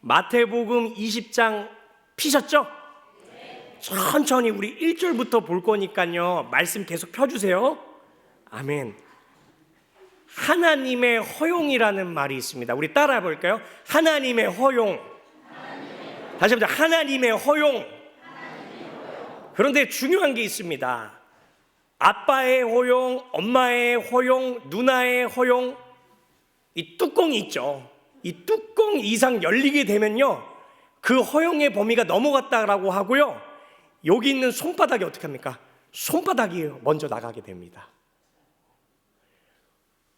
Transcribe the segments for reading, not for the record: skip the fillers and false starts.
마태복음 20장 피셨죠? 천천히 우리 1절부터 볼 거니까요. 말씀 계속 펴주세요. 아멘. 하나님의 허용이라는 말이 있습니다. 우리 따라해 볼까요? 하나님의 허용. 다시 한번 하나님의 허용. 그런데 중요한 게 있습니다. 아빠의 허용, 엄마의 허용, 누나의 허용, 이 뚜껑이 있죠. 이 뚜껑 이상 열리게 되면요, 그 허용의 범위가 넘어갔다라고 하고요, 여기 있는 손바닥이 어떻게 합니까? 손바닥이 먼저 나가게 됩니다.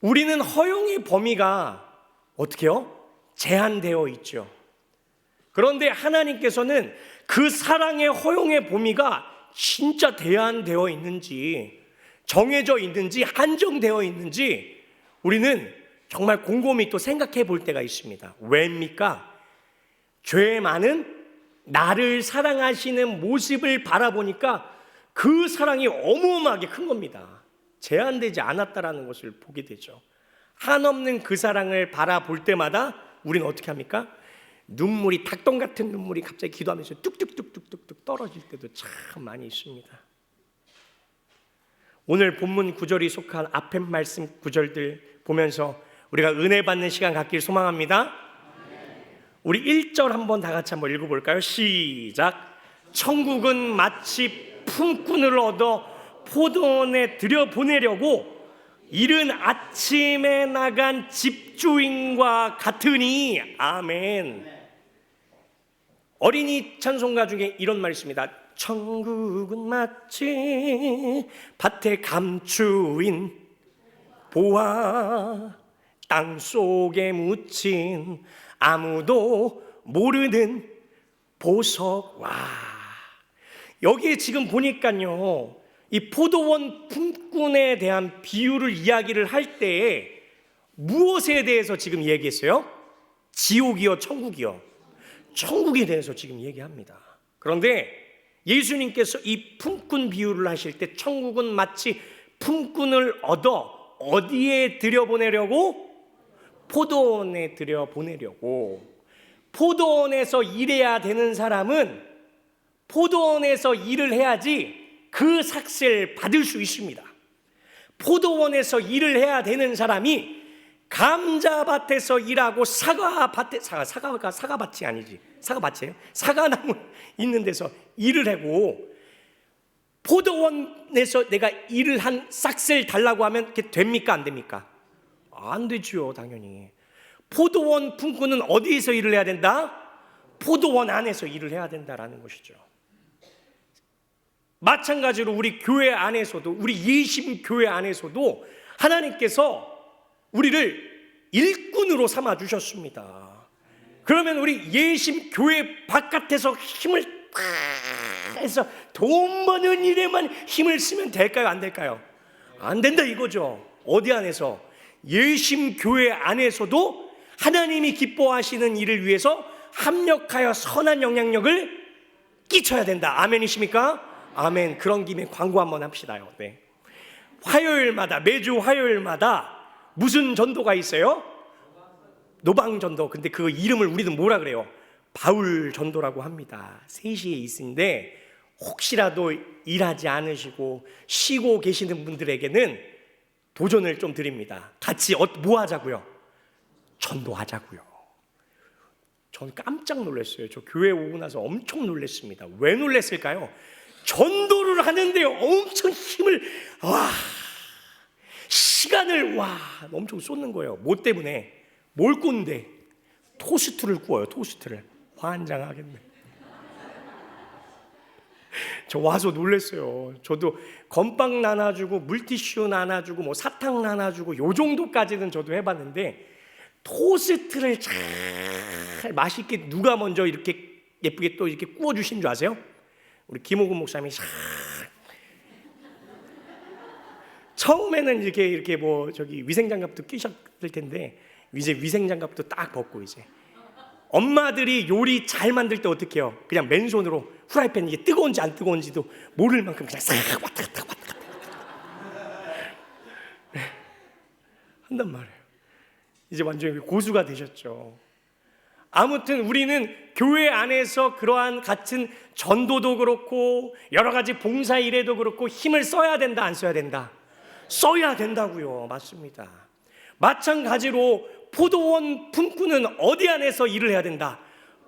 우리는 허용의 범위가 어떻게 해요? 제한되어 있죠. 그런데 하나님께서는 그 사랑의 허용의 범위가 진짜 제한되어 있는지, 정해져 있는지, 한정되어 있는지 우리는 정말 곰곰이 또 생각해 볼 때가 있습니다. 왜입니까? 죄 많은 나를 사랑하시는 모습을 바라보니까 그 사랑이 어마어마하게 큰 겁니다. 제한되지 않았다라는 것을 보게 되죠. 한없는 그 사랑을 바라볼 때마다 우리는 어떻게 합니까? 눈물이, 닭똥 같은 눈물이 갑자기 기도하면서 뚝뚝뚝뚝뚝 떨어질 때도 참 많이 있습니다. 오늘 본문 구절이 속한 앞에 말씀 구절들 보면서 우리가 은혜 받는 시간 갖길 소망합니다. 우리 1절 한번 다 같이 한번 읽어볼까요? 시작. 천국은 마치 품꾼을 얻어 포도원에 들여보내려고 이른 아침에 나간 집주인과 같으니. 아멘. 어린이 찬송가 중에 이런 말이 있습니다. 천국은 마치 밭에 감추인 보화, 땅속에 묻힌 아무도 모르는 보석. 와, 여기에 지금 보니까요, 이 포도원 품꾼에 대한 비유를 이야기를 할 때에 무엇에 대해서 지금 얘기했어요? 지옥이요, 천국이요? 천국에 대해서 지금 얘기합니다. 그런데 예수님께서 이 품꾼 비유를 하실 때 천국은 마치 품꾼을 얻어 어디에 들여보내려고? 포도원에 들여보내려고. 포도원에서 일해야 되는 사람은 포도원에서 일을 해야지 그 삭스를 받을 수 있습니다. 포도원에서 일을 해야 되는 사람이 감자밭에서 일하고 사과밭이 아니지, 사과밭이에요? 사과나무 있는 데서 일을 하고, 포도원에서 내가 일을 한 삭스를 달라고 하면 그게 됩니까? 안 됩니까? 안 되죠, 당연히. 포도원 품꾼은 어디에서 일을 해야 된다? 포도원 안에서 일을 해야 된다라는 것이죠. 마찬가지로 우리 교회 안에서도, 우리 예심 교회 안에서도 하나님께서 우리를 일꾼으로 삼아 주셨습니다. 그러면 우리 예심 교회 바깥에서 힘을 딱 해서 돈 버는 일에만 힘을 쓰면 될까요? 안 될까요? 안 된다 이거죠. 어디 안에서? 예심 교회 안에서도 하나님이 기뻐하시는 일을 위해서 합력하여 선한 영향력을 끼쳐야 된다. 아멘이십니까? 아멘. 그런 김에 광고 한번 합시다요. 네. 화요일마다, 매주 화요일마다 무슨 전도가 있어요? 노방전도. 근데 그 이름을 우리는 뭐라 그래요? 바울 전도라고 합니다. 3시에 있는데 혹시라도 일하지 않으시고 쉬고 계시는 분들에게는 도전을 좀 드립니다. 같이 뭐 하자고요? 전도하자고요. 전 깜짝 놀랐어요. 저 교회 오고 나서 엄청 놀랐습니다. 왜 놀랐을까요? 전도를 하는데 엄청 힘을, 시간을 엄청 쏟는 거예요. 뭐 때문에? 뭘 꼰대? 토스트를 구워요. 토스트를. 환장하겠네. 저 와서 놀랐어요. 저도 건빵 나눠주고 물티슈 나눠주고 뭐 사탕 나눠주고 요 정도까지는 저도 해봤는데, 토스트를 잘 맛있게 누가 먼저 이렇게 예쁘게 또 이렇게 구워주신 줄 아세요? 우리 김호근 목사님이 처음에는 이렇게 뭐 저기 위생장갑도 끼셨을 텐데, 이제 위생장갑도 딱 벗고, 이제 엄마들이 요리 잘 만들 때 어떻게 해요? 그냥 맨손으로 후라이팬 이게 뜨거운지 안 뜨거운지도 모를 만큼 그냥 싹 왔다 갔다 한단 말이에요. 이제 완전히 고수가 되셨죠. 아무튼 우리는 교회 안에서 그러한 같은 전도도 그렇고 여러 가지 봉사 일에도 그렇고 힘을 써야 된다, 안 써야 된다? 써야 된다고요. 맞습니다. 마찬가지로 포도원 품꾼은 어디 안에서 일을 해야 된다?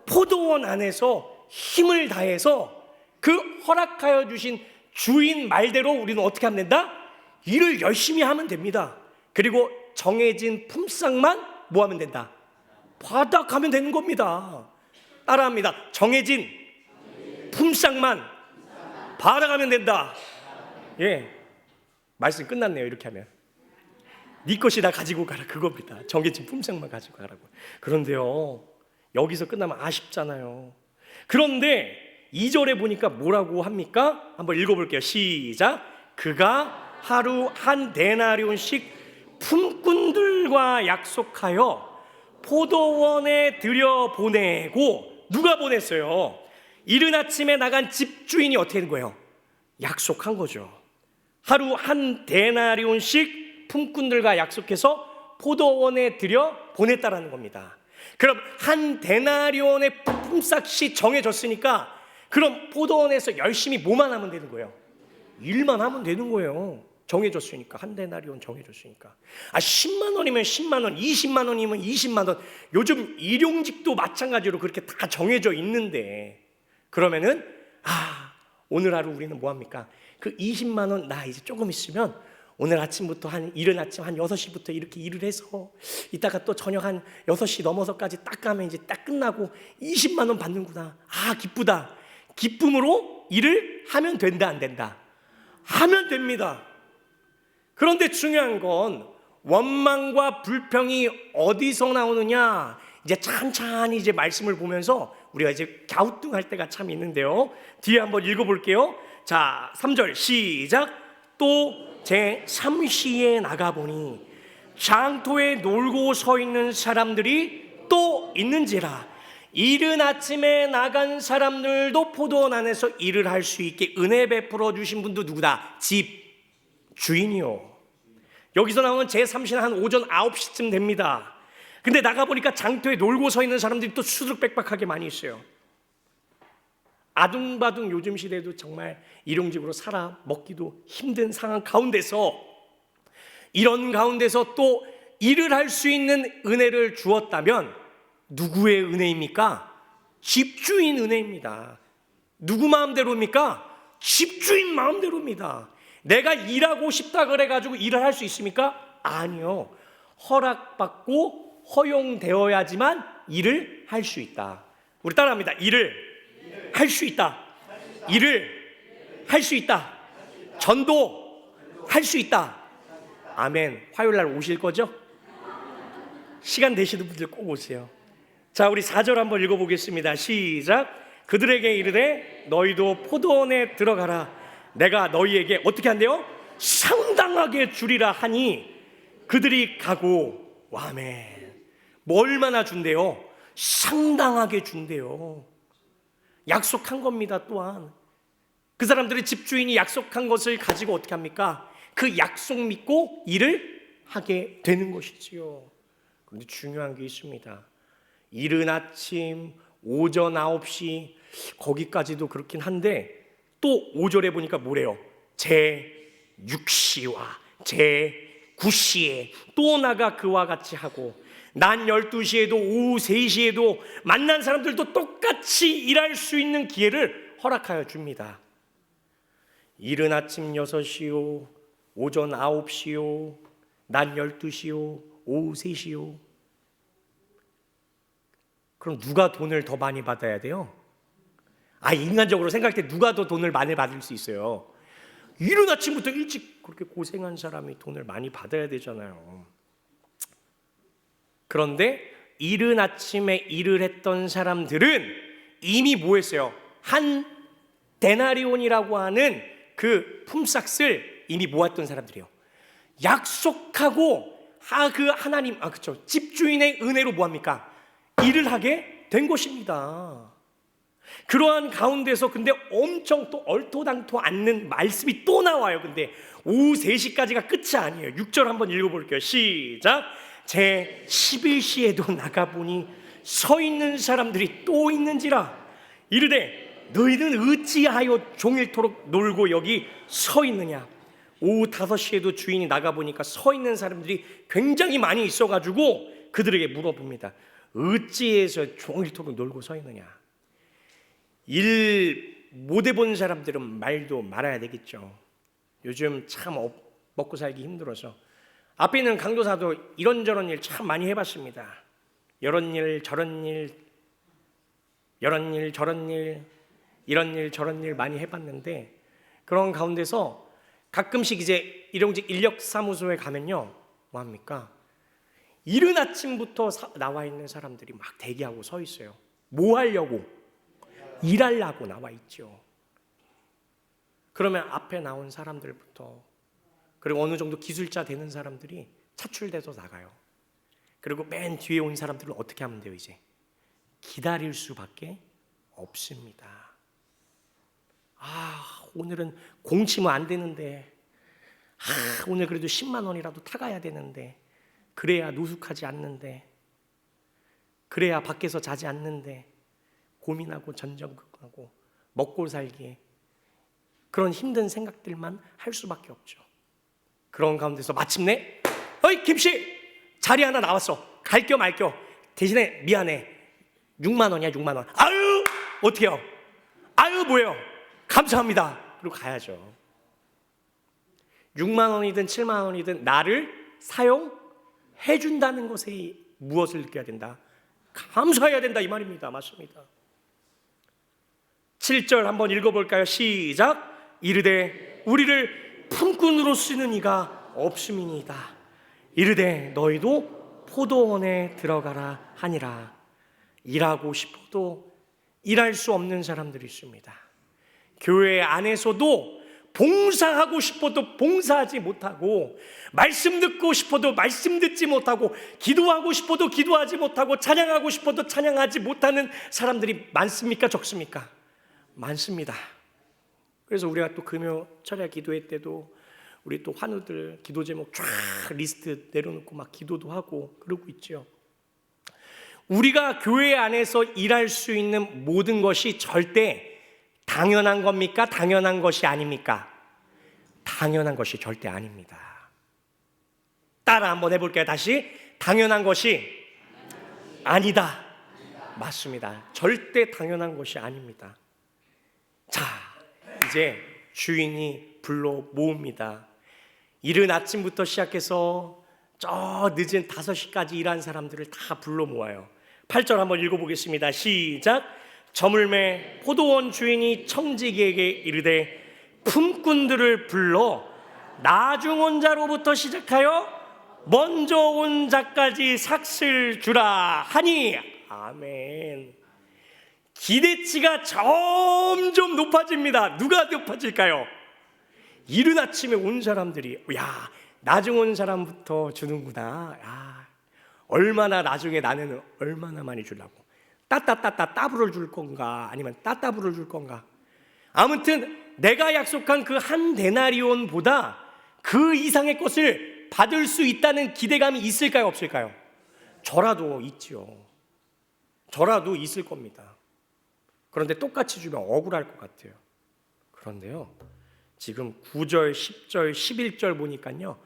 포도원 안에서 힘을 다해서 그 허락하여 주신 주인 말대로 우리는 어떻게 하면 된다? 일을 열심히 하면 됩니다. 그리고 정해진 품삯만 뭐 하면 된다? 받아가면 되는 겁니다. 따라합니다. 정해진 품삯만 받아가면 된다. 예, 말씀 끝났네요. 이렇게 하면 네 것이 다 가지고 가라, 그겁니다. 정해진 품삯만 가지고 가라고. 그런데요, 여기서 끝나면 아쉽잖아요. 그런데 2절에 보니까 뭐라고 합니까? 한번 읽어볼게요. 시작. 그가 하루 한 데나리온씩 품꾼들과 약속하여 포도원에 들여보내고, 누가 보냈어요? 이른 아침에 나간 집주인이 어떻게 된 거예요? 약속한 거죠. 하루 한 데나리온씩 품꾼들과 약속해서 포도원에 들여보냈다라는 겁니다. 그럼 한 데나리온의 품삯이 정해졌으니까 그럼 포도원에서 열심히 뭐만 하면 되는 거예요? 일만 하면 되는 거예요. 정해졌으니까. 한 데나리온 정해졌으니까. 10만 원이면 10만 원, 20만 원이면 20만 원. 요즘 일용직도 마찬가지로 그렇게 다 정해져 있는데, 그러면은 오늘 하루 우리는 뭐 합니까? 그 20만 원 나 이제 조금 있으면 오늘 아침부터 이른 아침 한 6시부터 이렇게 일을 해서 이따가 또 저녁 한 6시 넘어서까지 딱 가면 이제 딱 끝나고 20만 원 받는구나. 기쁘다. 기쁨으로 일을 하면 된다, 안 된다? 하면 됩니다. 그런데 중요한 건 원망과 불평이 어디서 나오느냐? 이제 찬찬히 이제 말씀을 보면서 우리가 이제 갸우뚱할 때가 참 있는데요. 뒤에 한번 읽어볼게요. 자, 3절 시작. 또 제 3시에 나가보니 장터에 놀고 서 있는 사람들이 또 있는지라. 이른 아침에 나간 사람들도 포도원 안에서 일을 할 수 있게 은혜 베풀어 주신 분도 누구다? 집 주인이요. 여기서 나오는 제3시는 한 오전 9시쯤 됩니다. 근데 나가보니까 장터에 놀고 서 있는 사람들이 또 수두룩백박하게 많이 있어요. 아둥바둥 요즘 시대도 정말 일용직으로 살아 먹기도 힘든 상황 가운데서, 이런 가운데서 또 일을 할 수 있는 은혜를 주었다면 누구의 은혜입니까? 집주인 은혜입니다. 누구 마음대로입니까? 집주인 마음대로입니다. 내가 일하고 싶다 그래가지고 일을 할 수 있습니까? 아니요. 허락받고 허용되어야지만 일을 할 수 있다. 우리 따라합니다. 일을 할 수 있다. 일을 할 수 있다. 전도 할 수 있다. 아멘. 화요일 날 오실 거죠? 시간 되시는 분들 꼭 오세요. 자, 우리 4절 한번 읽어보겠습니다. 시작. 그들에게 이르되 너희도 포도원에 들어가라. 내가 너희에게 어떻게 한대요? 상당하게 주리라 하니 그들이 가고. 아멘. 뭐 얼마나 준대요? 상당하게 준대요. 약속한 겁니다. 또한 그 사람들의 집주인이 약속한 것을 가지고 어떻게 합니까? 그 약속 믿고 일을 하게 되는 것이지요. 그런데 중요한 게 있습니다. 이른 아침 오전 9시 거기까지도 그렇긴 한데 또 5절에 보니까 뭐래요? 제6시와 제9시에 또 나가 그와 같이 하고 낮 12시에도 오후 3시에도 만난 사람들도 똑같이 일할 수 있는 기회를 허락하여 줍니다. 이른 아침 6시요, 오전 9시요, 낮 12시요, 오후 3시요. 그럼 누가 돈을 더 많이 받아야 돼요? 인간적으로 생각할 때 누가 더 돈을 많이 받을 수 있어요? 이른 아침부터 일찍 그렇게 고생한 사람이 돈을 많이 받아야 되잖아요. 그런데 이른 아침에 일을 했던 사람들은 이미 뭐 했어요? 한 데나리온이라고 하는 그 품삯을 이미 모았던 사람들이에요. 약속하고 그 하나님, 그렇죠. 집주인의 은혜로 뭐합니까? 일을 하게 된 것입니다. 그러한 가운데서 근데 엄청 또 얼토당토 않는 말씀이 또 나와요. 근데 오후 3시까지가 끝이 아니에요. 6절 한번 읽어볼게요. 시작. 제 11시에도 나가보니 서 있는 사람들이 또 있는지라. 이르되 너희는 어찌하여 종일토록 놀고 여기 서 있느냐. 오후 5시에도 주인이 나가보니까 서 있는 사람들이 굉장히 많이 있어가지고 그들에게 물어봅니다. 어찌해서 종일토록 놀고 서 있느냐. 일 못 해본 사람들은 말도 말아야 되겠죠. 요즘 참 먹고 살기 힘들어서 앞에 있는 강도사도 이런저런 일 참 많이 해봤습니다. 이런 일 저런 일, 이런 일 저런 일, 이런 일 저런 일 많이 해봤는데, 그런 가운데서 가끔씩 이제 일용직 인력사무소에 가면요, 뭐합니까? 이른 아침부터 나와 있는 사람들이 막 대기하고 서 있어요. 뭐 하려고? 일하려고 나와 있죠. 그러면 앞에 나온 사람들부터, 그리고 어느 정도 기술자 되는 사람들이 차출돼서 나가요. 그리고 맨 뒤에 온 사람들은 어떻게 하면 돼요? 이제 기다릴 수밖에 없습니다. 오늘은 공치면 안 되는데, 오늘 그래도 10만 원이라도 타가야 되는데, 그래야 노숙하지 않는데, 그래야 밖에서 자지 않는데, 고민하고 전전긍긍하고 먹고 살기에 그런 힘든 생각들만 할 수밖에 없죠. 그런 가운데서 마침내 어이 김씨, 자리 하나 나왔어. 갈겨 말겨. 대신에 미안해, 6만 원이야 6만 원. 아유 어떡해요. 아유 뭐예요. 감사합니다. 그리고 가야죠. 6만 원이든 7만 원이든 나를 사용해 준다는 것에 무엇을 느껴야 된다? 감사해야 된다, 이 말입니다. 맞습니다. 7절 한번 읽어볼까요? 시작. 이르되 우리를 품꾼으로 쓰는 이가 없음이니이다. 이르되 너희도 포도원에 들어가라 하니라. 일하고 싶어도 일할 수 없는 사람들이 있습니다. 교회 안에서도 봉사하고 싶어도 봉사하지 못하고, 말씀 듣고 싶어도 말씀 듣지 못하고, 기도하고 싶어도 기도하지 못하고, 찬양하고 싶어도 찬양하지 못하는 사람들이 많습니까? 적습니까? 많습니다. 그래서 우리가 또 금요 철야 기도회 때도 우리 또 환우들 기도 제목 쫙 리스트 내려놓고 막 기도도 하고 그러고 있죠. 우리가 교회 안에서 일할 수 있는 모든 것이 절대 당연한 겁니까? 당연한 것이 아닙니까? 당연한 것이 절대 아닙니다. 따라 한번 해볼게요. 다시. 당연한 것이 아니다. 맞습니다. 절대 당연한 것이 아닙니다. 자, 이제 주인이 불러 모읍니다. 이른 아침부터 시작해서 저 늦은 5시까지 일한 사람들을 다 불러 모아요. 8절 한번 읽어보겠습니다. 시작. 저물매 포도원 주인이 청지기에게 이르되 품꾼들을 불러 나중 온 자로부터 시작하여 먼저 온 자까지 삭슬 주라 하니. 아멘. 기대치가 점점 높아집니다. 누가 높아질까요? 이른 아침에 온 사람들이, 야, 나중 온 사람부터 주는구나. 야, 얼마나 나중에 나는 얼마나 많이 주려고. 따따따따 줄 건가, 아니면 따따부를 줄 건가. 아무튼 내가 약속한 그 한 데나리온보다 그 이상의 것을 받을 수 있다는 기대감이 있을까요, 없을까요? 저라도 있죠. 저라도 있을 겁니다. 그런데 똑같이 주면 억울할 것 같아요. 그런데요, 지금 9절, 10절, 11절 보니까요,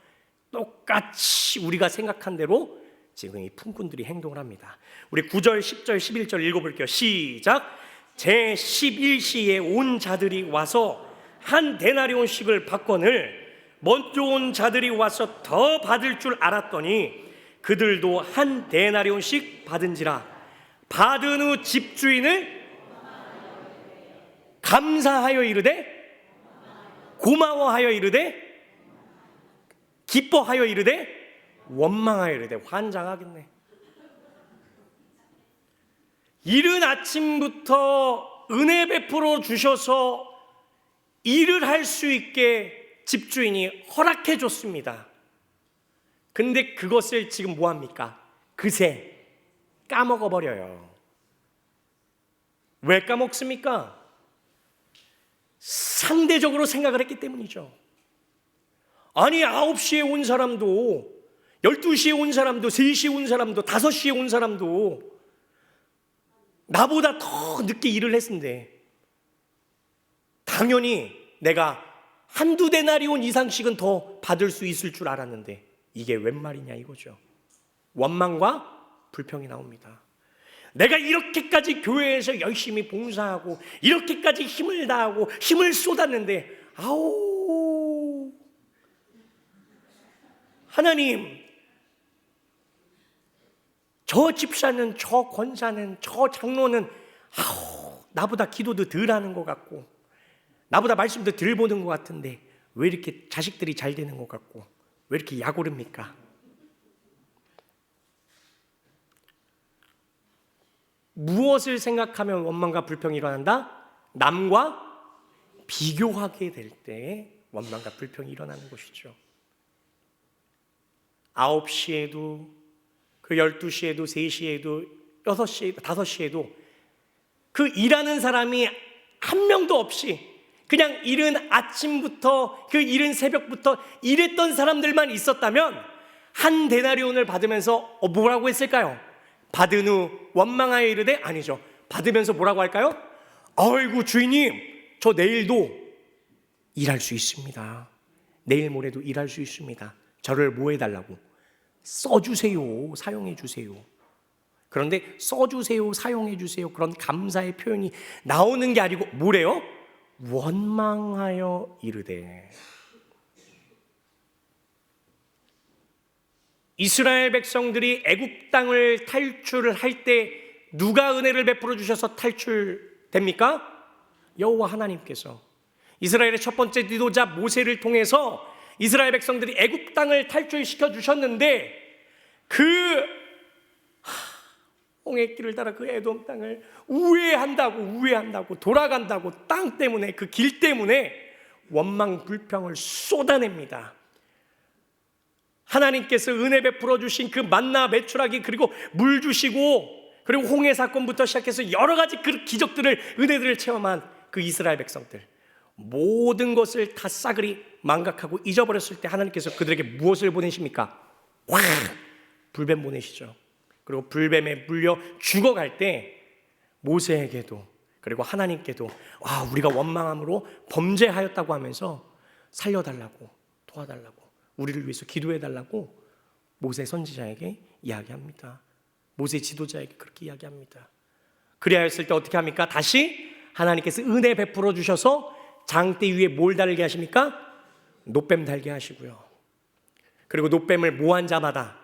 똑같이 우리가 생각한 대로 지금 이 품꾼들이 행동을 합니다. 우리 9절, 10절, 11절 읽어볼게요. 시작. 제11시에 온 자들이 와서 한 데나리온씩을 받거늘 먼저 온 자들이 와서 더 받을 줄 알았더니 그들도 한 데나리온씩 받은지라. 받은 후 집주인을 감사하여 이르되, 고마워하여 이르되, 기뻐하여 이르되, 원망하여 이르되. 환장하겠네. 이른 아침부터 은혜 베풀어 주셔서 일을 할 수 있게 집주인이 허락해 줬습니다. 근데 그것을 지금 뭐합니까? 그새 까먹어 버려요. 왜 까먹습니까? 상대적으로 생각을 했기 때문이죠. 아니 9시에 온 사람도, 12시에 온 사람도, 3시에 온 사람도, 5시에 온 사람도 나보다 더 늦게 일을 했는데 당연히 내가 한두 데나리온 이상씩은 더 받을 수 있을 줄 알았는데 이게 웬 말이냐 이거죠. 원망과 불평이 나옵니다. 내가 이렇게까지 교회에서 열심히 봉사하고 이렇게까지 힘을 다하고 힘을 쏟았는데 아우, 하나님, 저 집사는, 저 권사는, 저 장로는 아우, 나보다 기도도 덜 하는 것 같고 나보다 말씀도 덜 보는 것 같은데 왜 이렇게 자식들이 잘 되는 것 같고 왜 이렇게 약오릅니까? 무엇을 생각하면 원망과 불평이 일어난다? 남과 비교하게 될 때 원망과 불평이 일어나는 것이죠. 9시에도 그 12시에도 3시에도 6시에도 5시에도 그 일하는 사람이 한 명도 없이 그냥 이른 아침부터 그 이른 새벽부터 일했던 사람들만 있었다면 한 데나리온을 받으면서 뭐라고 했을까요? 받은 후 원망하여 이르되 아니죠. 받으면서 뭐라고 할까요? 아이고 주인님, 저 내일도 일할 수 있습니다. 내일 모레도 일할 수 있습니다. 저를 뭐 해달라고? 써주세요. 사용해주세요. 그런데 써주세요. 사용해주세요. 그런 감사의 표현이 나오는 게 아니고 뭐래요? 원망하여 이르되. 이스라엘 백성들이 애굽 땅을 탈출할 때 누가 은혜를 베풀어 주셔서 탈출됩니까? 여호와 하나님께서. 이스라엘의 첫 번째 지도자 모세를 통해서 이스라엘 백성들이 애굽 땅을 탈출시켜 주셨는데 그 홍해길을 따라 그 에돔 땅을 우회한다고 돌아간다고 땅 때문에 그 길 때문에 원망 불평을 쏟아냅니다. 하나님께서 은혜 베풀어 주신 그 만나 메추라기 그리고 물 주시고 그리고 홍해 사건부터 시작해서 여러 가지 그 기적들을 은혜들을 체험한 그 이스라엘 백성들 모든 것을 다 싸그리 망각하고 잊어버렸을 때 하나님께서 그들에게 무엇을 보내십니까? 확 불뱀 보내시죠. 그리고 불뱀에 물려 죽어갈 때 모세에게도 그리고 하나님께도 우리가 원망함으로 범죄하였다고 하면서 살려달라고 도와달라고 우리를 위해서 기도해달라고 모세 선지자에게 이야기합니다. 모세 지도자에게 그렇게 이야기합니다. 그래야 했을 때 어떻게 합니까? 다시 하나님께서 은혜 베풀어 주셔서 장대 위에 뭘 달게 하십니까? 놋뱀 달게 하시고요. 그리고 놋뱀을 모한 자마다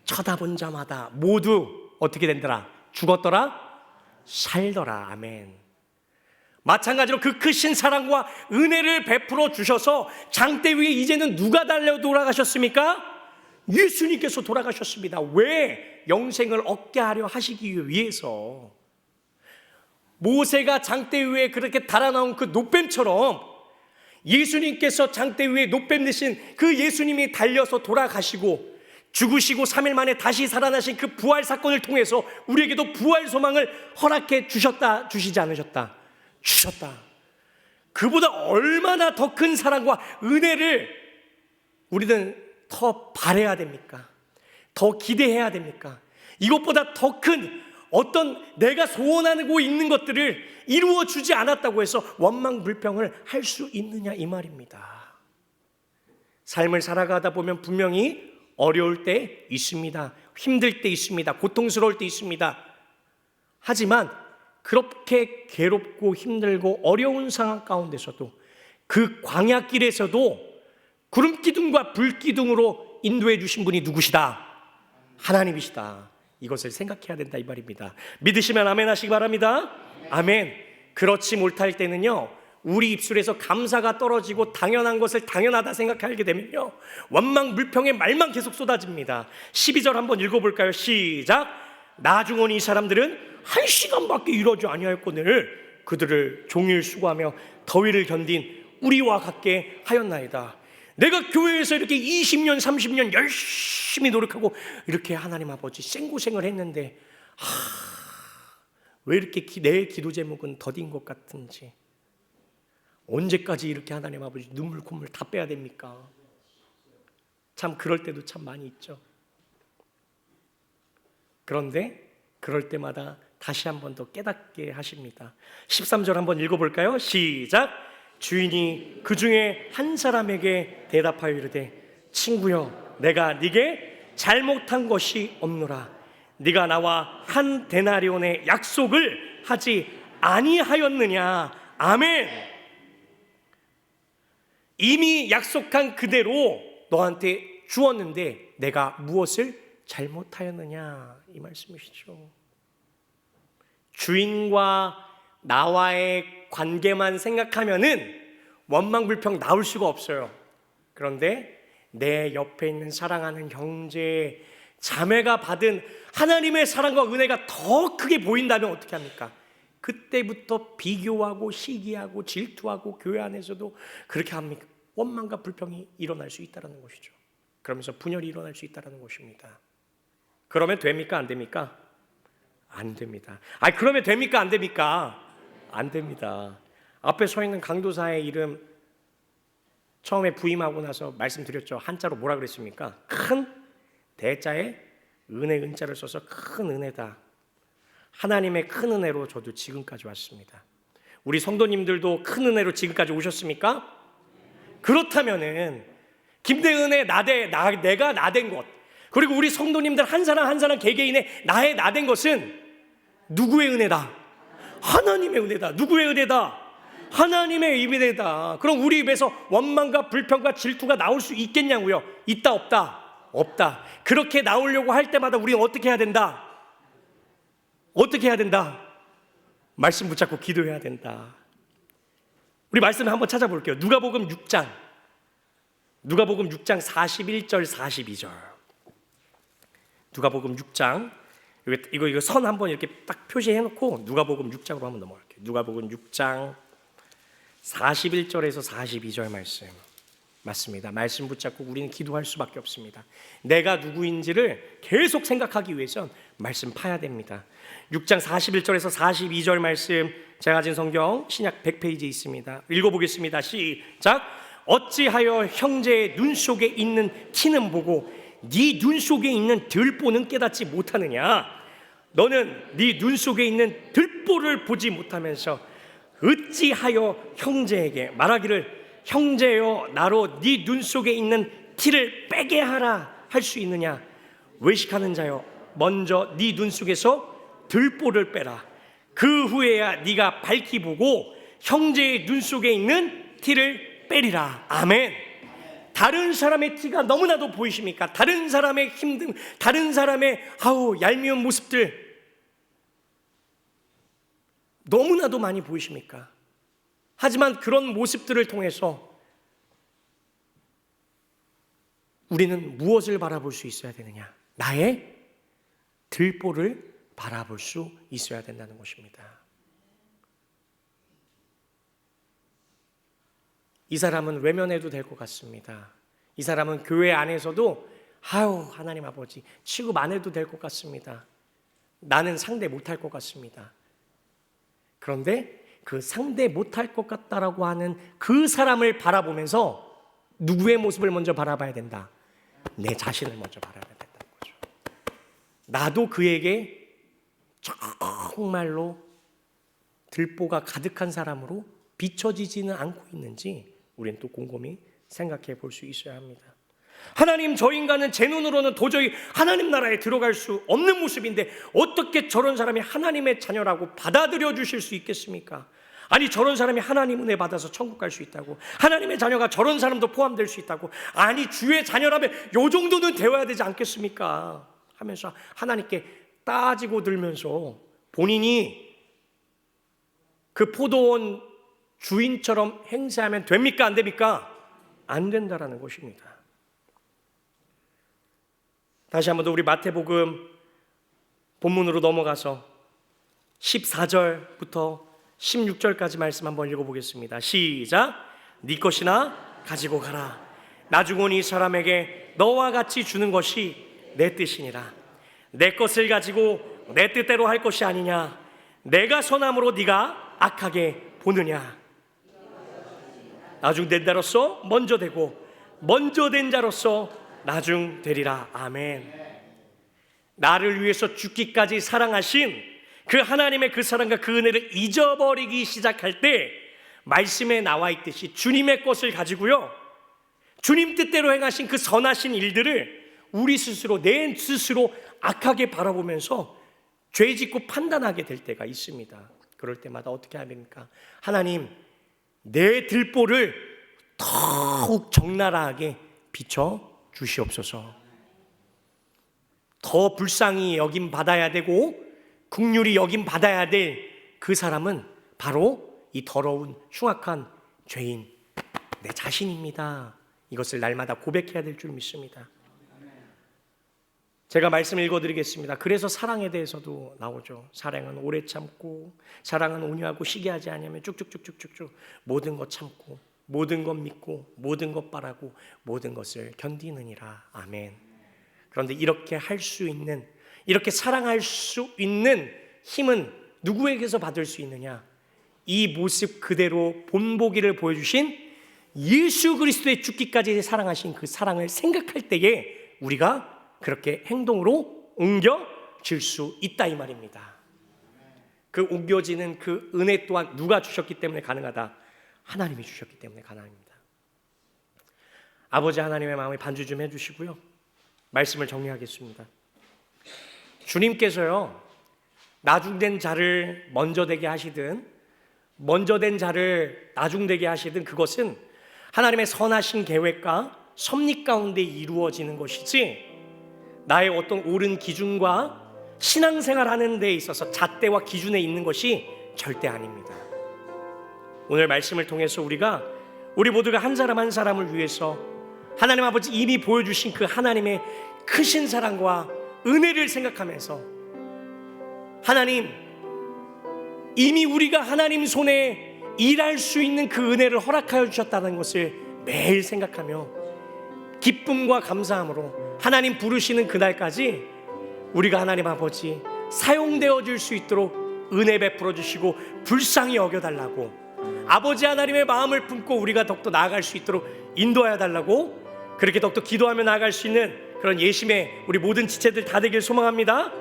쳐다본 자마다 모두 어떻게 된더라? 죽었더라? 살더라. 아멘. 마찬가지로 그 크신 사랑과 은혜를 베풀어 주셔서 장대 위에 이제는 누가 달려 돌아가셨습니까? 예수님께서 돌아가셨습니다. 왜? 영생을 얻게 하려 하시기 위해서. 모세가 장대 위에 그렇게 달아나온 그 놋뱀처럼 예수님께서 장대 위에 놋뱀 대신 그 예수님이 달려서 돌아가시고 죽으시고 3일 만에 다시 살아나신 그 부활 사건을 통해서 우리에게도 부활 소망을 허락해 주시지 않으셨다. 주셨다. 그보다 얼마나 더 큰 사랑과 은혜를 우리는 더 바라야 됩니까? 더 기대해야 됩니까? 이것보다 더 큰 어떤 내가 소원하고 있는 것들을 이루어 주지 않았다고 해서 원망 불평을 할 수 있느냐 이 말입니다. 삶을 살아가다 보면 분명히 어려울 때 있습니다. 힘들 때 있습니다. 고통스러울 때 있습니다. 하지만 그렇게 괴롭고 힘들고 어려운 상황 가운데서도 그 광야길에서도 구름기둥과 불기둥으로 인도해 주신 분이 누구시다? 하나님이시다. 이것을 생각해야 된다 이 말입니다. 믿으시면 아멘 하시기 바랍니다. 아멘. 그렇지 못할 때는요 우리 입술에서 감사가 떨어지고 당연한 것을 당연하다 생각하게 되면요 원망 불평의 말만 계속 쏟아집니다. 12절 한번 읽어볼까요? 시작. 나중은 이 사람들은 1시간밖에 일하지 아니하였거늘 그들을 종일 수고하며 더위를 견딘 우리와 같게 하였나이다. 내가 교회에서 이렇게 20년 30년 열심히 노력하고 이렇게 하나님 아버지 생고생을 했는데 왜 이렇게 내 기도 제목은 더딘 것 같은지 언제까지 이렇게 하나님 아버지 눈물 콧물 다 빼야 됩니까? 참 그럴 때도 참 많이 있죠. 그런데 그럴 때마다 다시 한 번 더 깨닫게 하십니다. 13절 한번 읽어볼까요? 시작. 주인이 그 중에 한 사람에게 대답하여 이르되 친구여 내가 네게 잘못한 것이 없노라. 네가 나와 한 데나리온의 약속을 하지 아니하였느냐. 아멘. 이미 약속한 그대로 너한테 주었는데 내가 무엇을 잘못하였느냐, 이 말씀이시죠. 주인과 나와의 관계만 생각하면은 원망불평 나올 수가 없어요. 그런데 내 옆에 있는 사랑하는 형제, 자매가 받은 하나님의 사랑과 은혜가 더 크게 보인다면 어떻게 합니까? 그때부터 비교하고 시기하고 질투하고 교회 안에서도 그렇게 합니까? 원망과 불평이 일어날 수 있다는 것이죠. 그러면서 분열이 일어날 수 있다는 것입니다. 그러면 됩니까? 안 됩니까? 안 됩니다. 그러면 됩니까? 안 됩니까? 안 됩니다. 앞에 서 있는 강도사의 이름 처음에 부임하고 나서 말씀드렸죠. 한자로 뭐라 그랬습니까? 큰 대자에 은혜, 은자를 써서 큰 은혜다. 하나님의 큰 은혜로 저도 지금까지 왔습니다. 우리 성도님들도 큰 은혜로 지금까지 오셨습니까? 그렇다면은 김대은의 내가 나된 것, 그리고 우리 성도님들 한 사람 한 사람 개개인의 나의 나된 것은 누구의 은혜다? 하나님의 은혜다. 누구의 은혜다? 하나님의 은혜다. 그럼 우리 입에서 원망과 불평과 질투가 나올 수 있겠냐고요? 있다 없다? 없다. 그렇게 나오려고 할 때마다 우리는 어떻게 해야 된다? 어떻게 해야 된다? 말씀 붙잡고 기도해야 된다. 우리 말씀을 한번 찾아볼게요. 누가복음 6장 41절 42절. 누가복음 6장, 이거 선 한번 이렇게 딱 표시해 놓고 누가복음 6장으로 한번 넘어갈게요. 누가복음 6장 41절에서 42절 말씀 맞습니다. 말씀 붙잡고 우리는 기도할 수밖에 없습니다. 내가 누구인지를 계속 생각하기 위해선 말씀 파야 됩니다. 6장 41절에서 42절 말씀, 제가 가진 성경 신약 100페이지에 있습니다. 읽어보겠습니다. 시작. 어찌하여 형제의 눈 속에 있는 티는 보고 네 눈 속에 있는 들보는 깨닫지 못하느냐? 너는 네 눈 속에 있는 들보를 보지 못하면서 어찌하여 형제에게 말하기를 형제여 나로 네 눈 속에 있는 티를 빼게 하라 할 수 있느냐? 외식하는 자여 먼저 네 눈 속에서 들보를 빼라. 그 후에야 네가 밝히 보고 형제의 눈 속에 있는 티를 빼리라. 아멘. 다른 사람의 티가 너무나도 보이십니까? 다른 사람의 힘듦, 다른 사람의 얄미운 모습들 너무나도 많이 보이십니까? 하지만 그런 모습들을 통해서 우리는 무엇을 바라볼 수 있어야 되느냐? 나의 들보를 바라볼 수 있어야 된다는 것입니다. 이 사람은 외면해도 될 것 같습니다. 이 사람은 교회 안에서도 하나님 아버지 취급 안 해도 될 것 같습니다. 나는 상대 못할 것 같습니다. 그런데 그 상대 못할 것 같다라고 하는 그 사람을 바라보면서 누구의 모습을 먼저 바라봐야 된다? 내 자신을 먼저 바라봐야 된다는 거죠. 나도 그에게 정말로 들보가 가득한 사람으로 비춰지지는 않고 있는지 우리는 또 곰곰이 생각해 볼 수 있어야 합니다. 하나님, 저 인간은 제 눈으로는 도저히 하나님 나라에 들어갈 수 없는 모습인데 어떻게 저런 사람이 하나님의 자녀라고 받아들여 주실 수 있겠습니까? 아니, 저런 사람이 하나님 은혜 받아서 천국 갈 수 있다고, 하나님의 자녀가 저런 사람도 포함될 수 있다고, 아니 주의 자녀라면 요 정도는 되어야 되지 않겠습니까? 하면서 하나님께 따지고 들면서 본인이 그 포도원 주인처럼 행세하면 됩니까? 안 됩니까? 안 된다라는 것입니다. 다시 한번 더 우리 마태복음 본문으로 넘어가서 14절부터 16절까지 말씀 한번 읽어보겠습니다. 시작. 네 것이나 가지고 가라. 나중은 이 사람에게 너와 같이 주는 것이 내 뜻이니라. 내 것을 가지고 내 뜻대로 할 것이 아니냐? 내가 선함으로 네가 악하게 보느냐? 나중된 자로서 먼저 되고 먼저 된 자로서 나중 되리라. 아멘. 나를 위해서 죽기까지 사랑하신 그 하나님의 그 사랑과 그 은혜를 잊어버리기 시작할 때 말씀에 나와 있듯이 주님의 것을 가지고요, 주님 뜻대로 행하신 그 선하신 일들을 우리 스스로, 내 스스로 악하게 바라보면서 죄짓고 판단하게 될 때가 있습니다. 그럴 때마다 어떻게 해야 됩니까? 하나님, 내 들보를 더욱 적나라하게 비춰 주시옵소서. 더 불쌍히 여김 받아야 되고 긍휼히 여김 받아야 될 그 사람은 바로 이 더러운 흉악한 죄인 내 자신입니다. 이것을 날마다 고백해야 될 줄 믿습니다. 제가 말씀 읽어드리겠습니다. 그래서 사랑에 대해서도 나오죠. 사랑은 오래 참고, 사랑은 온유하고 시기하지 않으면 쭉쭉쭉쭉쭉 모든 것 참고, 모든 것 믿고, 모든 것 바라고, 모든 것을 견디느니라. 아멘. 그런데 이렇게 할 수 있는, 이렇게 사랑할 수 있는 힘은 누구에게서 받을 수 있느냐? 이 모습 그대로 본보기를 보여주신 예수 그리스도의 죽기까지 사랑하신 그 사랑을 생각할 때에 우리가 그렇게 행동으로 옮겨질 수 있다 이 말입니다. 그 옮겨지는 그 은혜 또한 누가 주셨기 때문에 가능하다? 하나님이 주셨기 때문에 가능합니다. 아버지 하나님의 마음에 반주 좀 해주시고요, 말씀을 정리하겠습니다. 주님께서요, 나중된 자를 먼저 되게 하시든 먼저 된 자를 나중되게 하시든 그것은 하나님의 선하신 계획과 섭리 가운데 이루어지는 것이지 나의 어떤 옳은 기준과 신앙생활하는 데 있어서 잣대와 기준에 있는 것이 절대 아닙니다. 오늘 말씀을 통해서 우리 모두가 한 사람 한 사람을 위해서 하나님 아버지 이미 보여주신 그 하나님의 크신 사랑과 은혜를 생각하면서 하나님, 이미 우리가 하나님 손에 일할 수 있는 그 은혜를 허락하여 주셨다는 것을 매일 생각하며 기쁨과 감사함으로 하나님 부르시는 그날까지 우리가 하나님 아버지 사용되어질 수 있도록 은혜 베풀어 주시고 불쌍히 여겨달라고, 아버지 하나님의 마음을 품고 우리가 더욱더 나아갈 수 있도록 인도하여 달라고, 그렇게 더욱더 기도하며 나아갈 수 있는 그런 예심의 우리 모든 지체들 다 되길 소망합니다.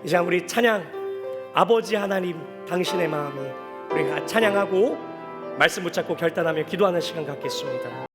이 시간 우리 찬양, 아버지 하나님 당신의 마음이, 우리가 찬양하고 말씀 붙잡고 결단하며 기도하는 시간 갖겠습니다.